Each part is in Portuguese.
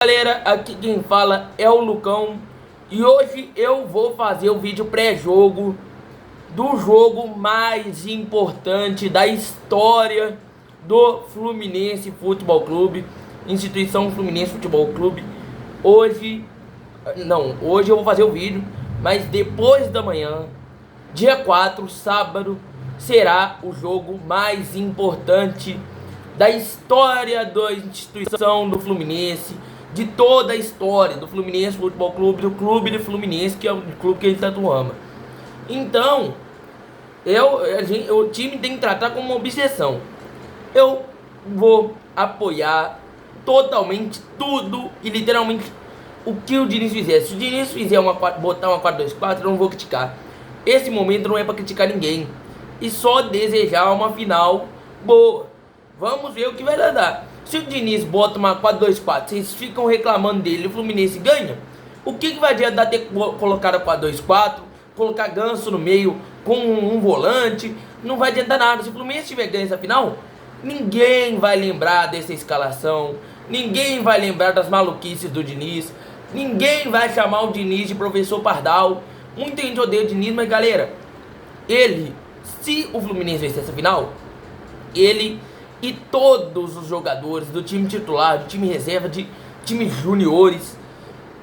Galera, aqui quem fala é o Lucão e hoje eu vou fazer o vídeo pré-jogo do jogo mais importante da história do Fluminense Futebol Clube, Instituição Fluminense Futebol Clube. Hoje eu vou fazer o vídeo, mas depois da manhã, dia 4, sábado, será o jogo mais importante da história da instituição do Fluminense, de toda a história do Fluminense Futebol Clube, do clube do Fluminense, que é o clube que ele tanto ama. Então, o time tem que tratar como uma obsessão. Eu vou apoiar totalmente tudo e literalmente o que o Diniz fizer. Se o Diniz fizer botar uma 4-2-4, eu não vou criticar. Esse momento não é para criticar ninguém, e só desejar uma final boa. Vamos ver o que vai dar. Se o Diniz bota uma 4-2-4, vocês ficam reclamando dele, o Fluminense ganha, o que vai adiantar ter colocado a 4-2-4, colocar Ganso no meio com um volante? Não vai adiantar nada. Se o Fluminense tiver ganho essa final, ninguém vai lembrar dessa escalação, ninguém vai lembrar das maluquices do Diniz, ninguém vai chamar o Diniz de professor Pardal. Muita gente odeia o Diniz, mas galera, se o Fluminense vencer essa final, ele e todos os jogadores do time titular, do time reserva, de times juniores,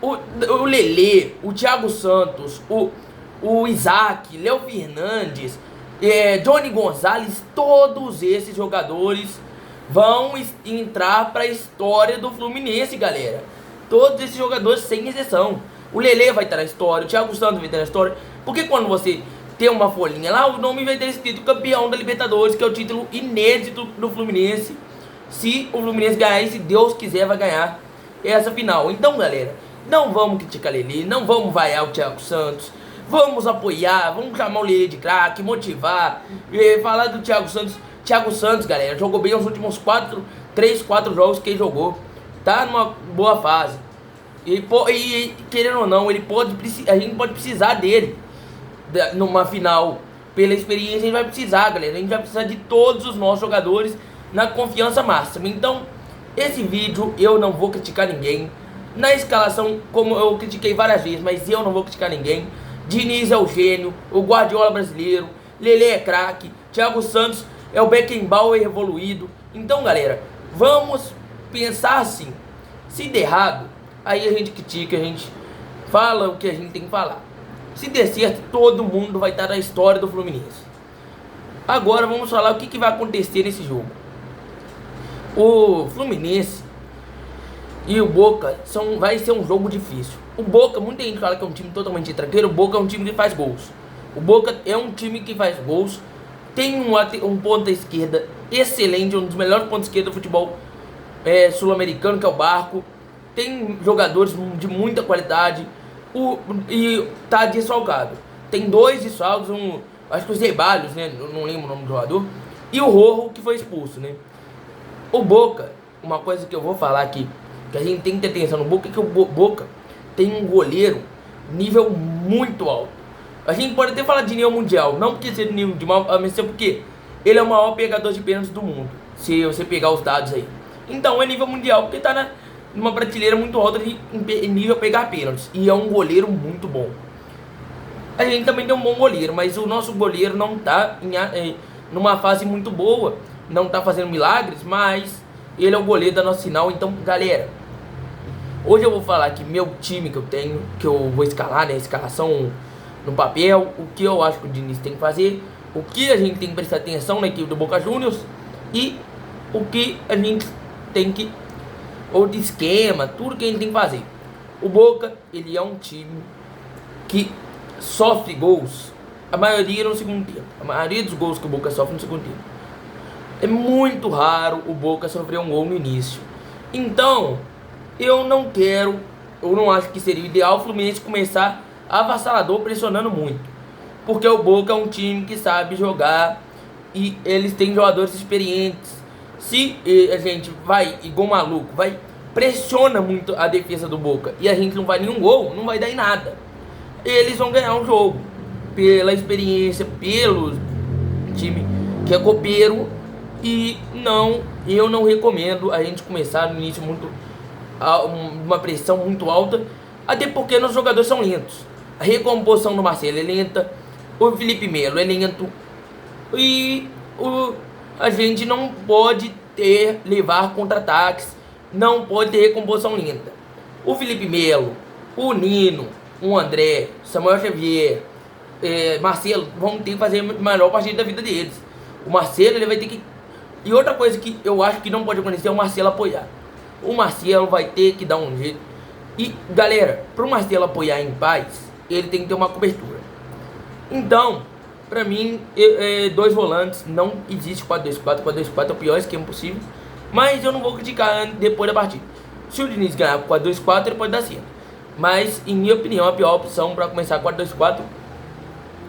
o Lelê, o Thiago Santos, o Isaac, Léo Fernandes, Johnny Gonzalez, todos esses jogadores vão entrar para a história do Fluminense, galera. Todos esses jogadores, sem exceção. O Lelê vai estar na história, o Thiago Santos vai estar na história, porque quando você tem uma folhinha lá, o nome vai ter escrito campeão da Libertadores, que é o título inédito do Fluminense. Se o Fluminense ganhar, e se Deus quiser, vai ganhar essa final. Então, galera, não vamos criticar Lelê, não vamos vaiar o Thiago Santos, vamos apoiar, vamos chamar o Lelê de craque, motivar, falar do Thiago Santos. Thiago Santos, galera, jogou bem os últimos 3, 4 jogos que ele jogou, tá numa boa fase. E querendo ou não, a gente pode precisar dele numa final. Pela experiência a gente vai precisar, galera. A gente vai precisar de todos os nossos jogadores na confiança máxima. Então, esse vídeo eu não vou criticar ninguém. Na escalação, como eu critiquei várias vezes, mas eu não vou criticar ninguém. Diniz é o gênio, o Guardiola brasileiro, Lelê é craque, Thiago Santos é o Beckenbauer evoluído. Então, galera, vamos pensar assim. Se der errado, aí a gente critica, a gente fala o que a gente tem que falar. Se der certo, todo mundo vai estar na história do Fluminense. Agora vamos falar o que vai acontecer nesse jogo. O Fluminense e o Boca vai ser um jogo difícil. O Boca, muita gente fala que é um time totalmente tranquilo. O Boca é um time que faz gols. O Boca é um time que faz gols. Tem um ponta esquerda excelente, um dos melhores pontos esquerda do futebol sul-americano, que é o Barco. Tem jogadores de muita qualidade. E tá desfalcado. Tem 2 desfalques, acho que o Zeballos, né? Não lembro o nome do jogador. E o Rojo, que foi expulso, né? O Boca, uma coisa que eu vou falar aqui, que a gente tem que ter atenção no Boca, é que o Boca tem um goleiro nível muito alto. A gente pode até falar de nível mundial, não porque seja nível de mal, mas porque ele é o maior pegador de pênaltis do mundo, se você pegar os dados aí. Então é nível mundial, porque tá numa prateleira muito alta em nível pegar pênaltis. E é um goleiro muito bom. A gente também tem um bom goleiro, mas o nosso goleiro não tá numa fase muito boa, não tá fazendo milagres, mas ele é o goleiro da nossa final. Então, galera, hoje eu vou falar aqui meu time que eu tenho, que eu vou escalar, né, escalação no papel, o que eu acho que o Diniz tem que fazer, o que a gente tem que prestar atenção na equipe do Boca Juniors e o que a gente tem que, ou de esquema, tudo que a gente tem que fazer. O Boca, ele é um time que sofre gols, a maioria no segundo tempo. A maioria dos gols que o Boca sofre no segundo tempo. É muito raro o Boca sofrer um gol no início. Então, eu não acho que seria ideal o Fluminense começar avassalador, pressionando muito. Porque o Boca é um time que sabe jogar e eles têm jogadores experientes. Se a gente vai igual maluco, pressiona muito a defesa do Boca e a gente não vai nenhum gol, não vai dar em nada. Eles vão ganhar um jogo pela experiência, pelo time que é copeiro. E eu não recomendo a gente começar no início muito uma pressão muito alta, até porque os jogadores são lentos. A recomposição do Marcelo é lenta, o Felipe Melo é lento, e a gente não pode levar contra-ataques, não pode ter recomposição lenta. O Felipe Melo, o Nino, o André, Samuel Xavier, Marcelo vão ter que fazer a melhor partida da vida deles. O Marcelo, ele vai ter que... E outra coisa que eu acho que não pode acontecer é o Marcelo apoiar. O Marcelo vai ter que dar um jeito. E galera, para o Marcelo apoiar em paz, ele tem que ter uma cobertura. Então, pra mim, dois volantes, não existe 4-2-4. 4-2-4 é o pior esquema possível. Mas eu não vou criticar depois da partida. Se o Diniz ganhar com 4-2-4, ele pode dar certo. Mas, em minha opinião, a pior opção para começar 4-2-4.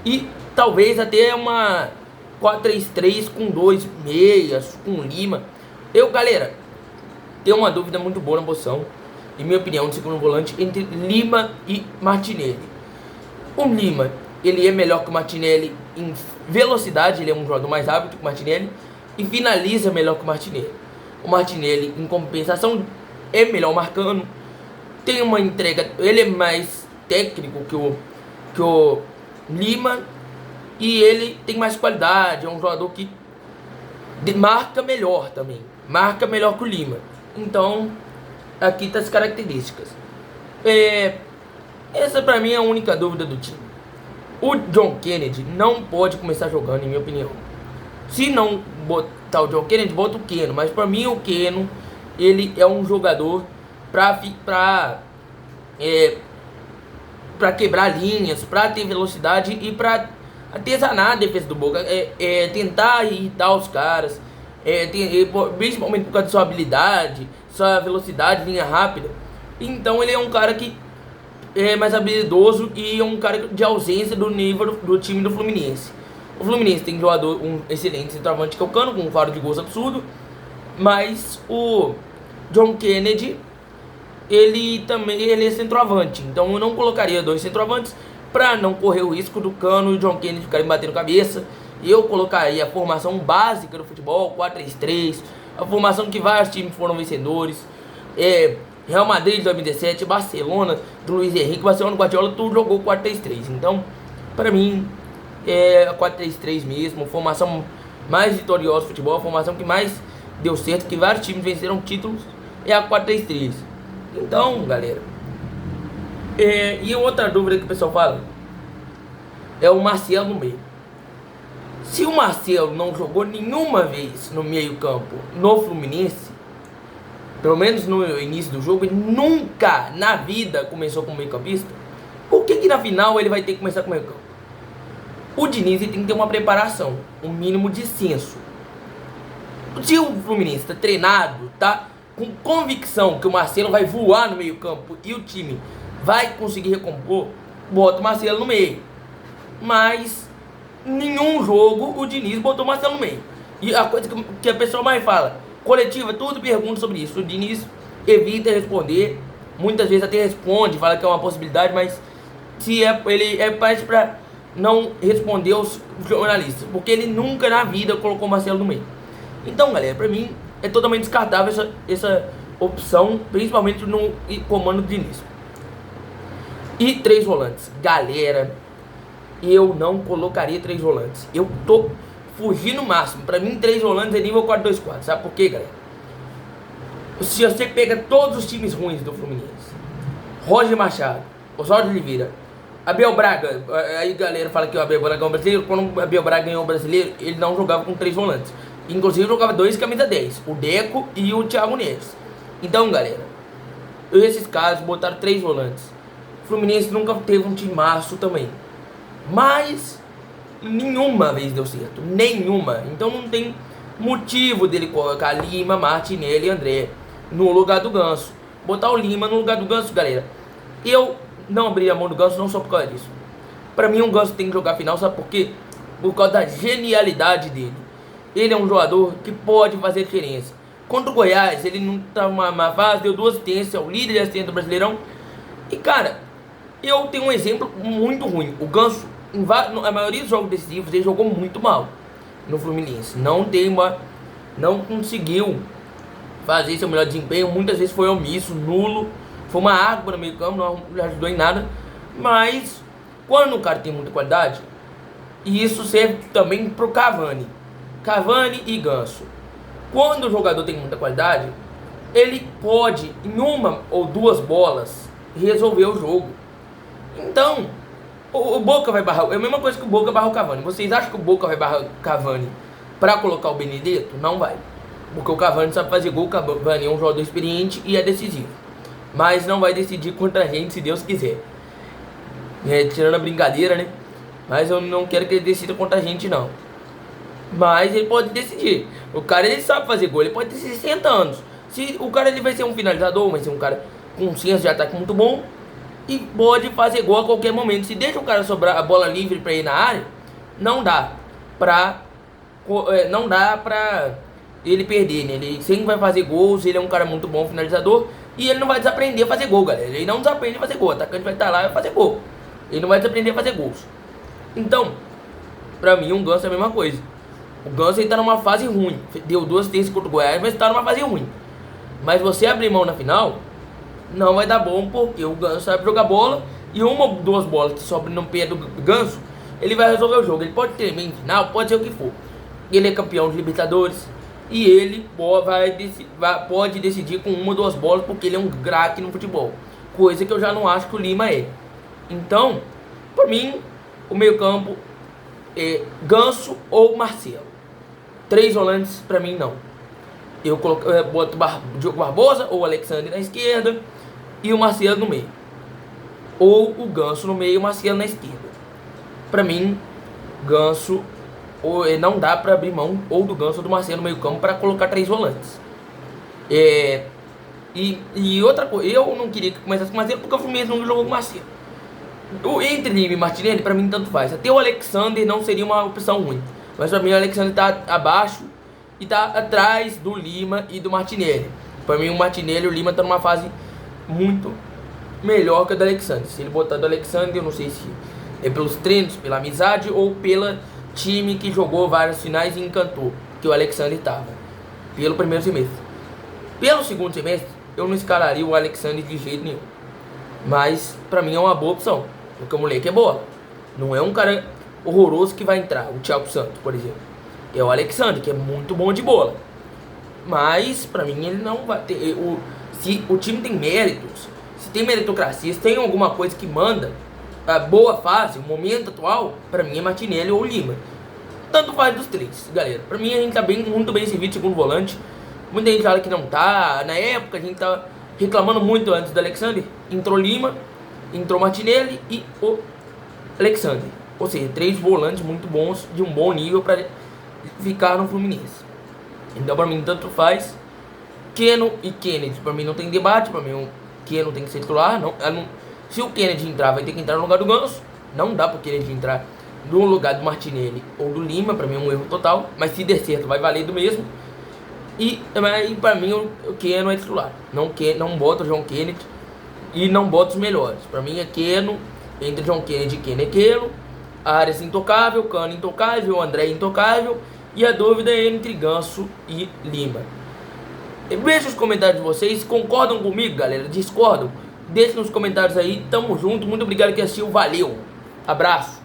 E talvez até uma 4-3-3 com 2 meias, com Lima. Galera, tenho uma dúvida muito boa na posição, em minha opinião, de segundo volante, entre Lima e Martinelli. O Lima, ele é melhor que o Martinelli em velocidade, ele é um jogador mais rápido que o Martinelli, e finaliza melhor que o Martinelli. O Martinelli, em compensação, é melhor marcando, tem uma entrega, ele é mais técnico que o Lima, e ele tem mais qualidade, é um jogador que marca melhor também, marca melhor que o Lima. Então, aqui tá as características. Essa pra mim é a única dúvida do time. O John Kennedy não pode começar jogando, em minha opinião. Se não botar o John Kennedy, bota o Keno. Mas pra mim o Keno, ele é um jogador pra quebrar linhas, pra ter velocidade e pra artesanar a defesa do Boca. Tentar irritar os caras, principalmente por causa da sua habilidade, sua velocidade, linha rápida. Então ele é um cara que é mais habilidoso e é um cara de ausência do nível do time do Fluminense. O Fluminense tem um excelente centroavante que é o Cano, com um faro de gols absurdo. Mas o John Kennedy, ele é centroavante. Então eu não colocaria dois centroavantes para não correr o risco do Cano e o John Kennedy ficarem batendo cabeça. Eu colocaria a formação básica do futebol, 4-3-3, a formação que vários times foram vencedores. Real Madrid de 2017, Barcelona do Luiz Henrique, Barcelona do Guardiola, tudo jogou 4-3-3. Então, para mim, é 4-3-3 mesmo, a formação mais vitoriosa do futebol, a formação que mais deu certo, que vários times venceram títulos, é a 4-3-3. Então, galera, e outra dúvida que o pessoal fala é o Marcelo no meio. Se o Marcelo não jogou nenhuma vez no meio campo no Fluminense, pelo menos no início do jogo, ele nunca na vida começou como meio campista, por que na final ele vai ter que começar com meio campo? O Diniz tem que ter uma preparação, um mínimo de senso. Se o Fluminense está treinado, tá com convicção que o Marcelo vai voar no meio campo e o time vai conseguir recompor, bota o Marcelo no meio. Mas nenhum jogo o Diniz botou o Marcelo no meio. E a coisa que a pessoa mais fala, coletiva, tudo pergunta sobre isso. O Diniz evita responder, muitas vezes até responde, fala que é uma possibilidade, mas se ele parece para não responder aos jornalistas, porque ele nunca na vida colocou o Marcelo no meio. Então, galera, pra mim é totalmente descartável essa opção, principalmente no comando do Diniz. E 3 volantes, galera, eu não colocaria 3 volantes. Eu tô fugindo no máximo. Pra mim 3 volantes é nível 4-2-4. Sabe por quê, galera? Se você pega todos os times ruins do Fluminense, Roger Machado, Oswaldo Oliveira, Abel Braga, aí galera fala que o Abel Braga é um brasileiro. Quando o Abel Braga ganhou o brasileiro, ele não jogava com 3 volantes. Inclusive jogava 2 camisa 10, o Deco e o Thiago Neves. Então, galera, esses caras botaram 3 volantes. O Fluminense nunca teve um timaço também, mas nenhuma vez deu certo, nenhuma. Então não tem motivo dele colocar Lima, Martinelli e André no lugar do Ganso. Botar o Lima no lugar do Ganso, galera, eu não abriria a mão do Ganso, não só por causa disso. Pra mim o Ganso tem que jogar final, sabe por quê? Por causa da genialidade dele. Ele é um jogador que pode fazer diferença. Contra o Goiás, ele não tá numa fase, deu 2 assistências, é o líder de assistência do Brasileirão. E cara, eu tenho um exemplo muito ruim. O Ganso, a maioria dos jogos decisivos, ele jogou muito mal no Fluminense. Não conseguiu fazer seu melhor desempenho. Muitas vezes foi omisso, nulo, foi uma água no meio campo, não ajudou em nada. Mas quando o cara tem muita qualidade, e isso serve também pro Cavani e Ganso. Quando o jogador tem muita qualidade, ele pode, em uma ou duas bolas, resolver o jogo. Então, o Boca vai barrar, é a mesma coisa que o Boca barra o Cavani. Vocês acham que o Boca vai barrar o Cavani pra colocar o Benedetto? Não vai. Porque o Cavani sabe fazer gol, o Cavani é um jogador experiente e é decisivo. Mas não vai decidir contra a gente, se Deus quiser. Tirando a brincadeira, né? Mas eu não quero que ele decida contra a gente, não. Mas ele pode decidir. O cara, ele sabe fazer gol, ele pode ter 60 anos. Se o cara, ele vai ser um finalizador, vai ser um cara com um senso de ataque muito bom e pode fazer gol a qualquer momento. Se deixa o cara sobrar a bola livre pra ir na área, não dá pra ele perder, né? Ele sempre vai fazer gols, ele é um cara muito bom finalizador e ele não vai desaprender a fazer gol, galera. Ele não desaprende a fazer gol, o atacante vai estar lá e vai fazer gol. Ele não vai desaprender a fazer gols. Então, pra mim, um Ganso é a mesma coisa. O Ganso, ele tá numa fase ruim. Deu 2 assistências contra o Goiás, mas tá numa fase ruim. Mas você abrir mão na final, não vai dar bom, porque o Ganso sabe jogar bola. E uma ou duas bolas que sobram no pé do Ganso, ele vai resolver o jogo. Ele pode ter em final, pode ser o que for. Ele é campeão de Libertadores. E ele pode decidir com uma ou duas bolas, porque ele é um craque no futebol. Coisa que eu já não acho que o Lima é. Então, por mim, o meio campo é Ganso ou Marcelo. 3 volantes, pra mim, não. Eu boto Diogo Barbosa ou Alexandre na esquerda e o Marcelo no meio. Ou o Ganso no meio e o Marcelo na esquerda. Pra mim, Ganso, não dá pra abrir mão ou do Ganso ou do Marcelo no meio campo pra colocar 3 volantes. E outra coisa, eu não queria que começasse com o Marcelo porque o Fluminense não jogou com o Marcelo. Entre Lima e Martinelli, pra mim tanto faz. Até o Alexandre não seria uma opção ruim. Mas pra mim o Alexandre tá abaixo e tá atrás do Lima e do Martinelli. Pra mim o Martinelli e o Lima estão numa fase muito melhor que a do Alexandre. Se ele botar do Alexandre, eu não sei se é pelos treinos, pela amizade ou pela time que jogou várias finais e encantou, que o Alexandre tava. Pelo primeiro semestre. Pelo segundo semestre, eu não escalaria o Alexandre de jeito nenhum. Mas pra mim é uma boa opção, porque o moleque é boa. Não é um cara horroroso que vai entrar, o Thiago Santos, por exemplo. É o Alexandre, que é muito bom de bola. Mas pra mim ele não vai ter. Se o time tem méritos, se tem meritocracia, se tem alguma coisa que manda a boa fase, o momento atual, pra mim é Martinelli ou Lima. Tanto faz dos 3, galera. Pra mim a gente tá muito bem servido segundo volante. Muita gente fala que não tá. Na época a gente tá reclamando muito antes do Alexandre. Entrou Lima, entrou Martinelli e o Alexandre. Ou seja, 3 volantes muito bons, de um bom nível para ficar no Fluminense. Então pra mim tanto faz. Keno e Kennedy, pra mim não tem debate. Pra mim o Keno tem que ser titular. Se o Kennedy entrar, vai ter que entrar no lugar do Ganso. Não dá pro Kennedy entrar no lugar do Martinelli ou do Lima. Pra mim é um erro total. Mas se der certo, vai valer do mesmo. E pra mim o Keno é titular. Não bota o João Kennedy e não bota os melhores. Pra mim é Keno, entre João Kennedy e Keno é Keno. Arias intocável, Cano intocável, André intocável. E a dúvida é entre Ganso e Lima. Veja os comentários de vocês. Concordam comigo, galera? Discordam? Deixe nos comentários aí. Tamo junto. Muito obrigado que assistiu. Valeu. Abraço.